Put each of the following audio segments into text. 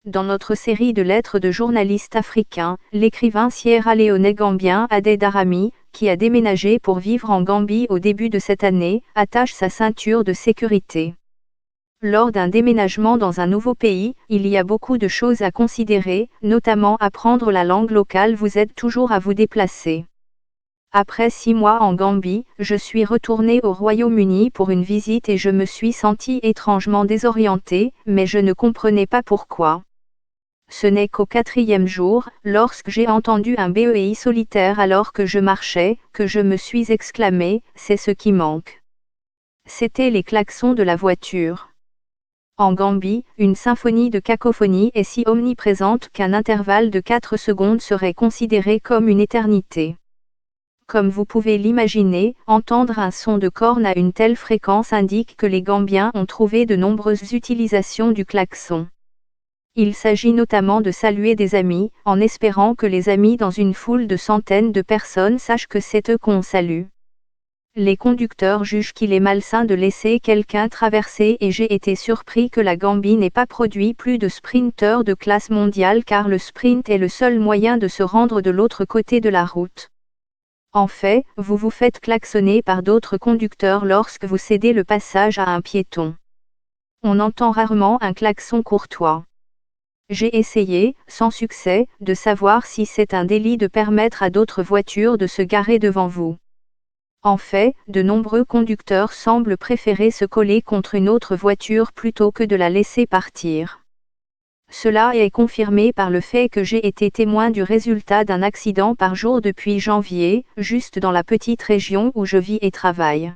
Dans notre série de lettres de journalistes africains, l'écrivain sierra-léonais gambien Adé Darami, qui a déménagé pour vivre en Gambie au début de cette année, attache sa ceinture de sécurité. Lors d'un déménagement dans un nouveau pays, il y a beaucoup de choses à considérer, notamment apprendre la langue locale vous aide toujours à vous déplacer. Après 6 mois en Gambie, je suis retourné au Royaume-Uni pour une visite et je me suis senti étrangement désorienté, mais je ne comprenais pas pourquoi. Ce n'est qu'au 4e jour, lorsque j'ai entendu un BEI solitaire alors que je marchais, que je me suis exclamé, c'est ce qui manque. C'étaient les klaxons de la voiture. En Gambie, une symphonie de cacophonie est si omniprésente qu'un intervalle de 4 secondes serait considéré comme une éternité. Comme vous pouvez l'imaginer, entendre un son de corne à une telle fréquence indique que les Gambiens ont trouvé de nombreuses utilisations du klaxon. Il s'agit notamment de saluer des amis, en espérant que les amis dans une foule de centaines de personnes sachent que c'est eux qu'on salue. Les conducteurs jugent qu'il est malsain de laisser quelqu'un traverser et j'ai été surpris que la Gambie n'ait pas produit plus de sprinteurs de classe mondiale car le sprint est le seul moyen de se rendre de l'autre côté de la route. En fait, vous vous faites klaxonner par d'autres conducteurs lorsque vous cédez le passage à un piéton. On entend rarement un klaxon courtois. J'ai essayé, sans succès, de savoir si c'est un délit de permettre à d'autres voitures de se garer devant vous. En fait, de nombreux conducteurs semblent préférer se coller contre une autre voiture plutôt que de la laisser partir. Cela est confirmé par le fait que j'ai été témoin du résultat d'un accident par jour depuis janvier, juste dans la petite région où je vis et travaille.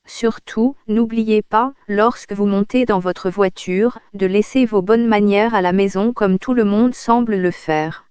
Surtout, n'oubliez pas, lorsque vous montez dans votre voiture, de laisser vos bonnes manières à la maison comme tout le monde semble le faire.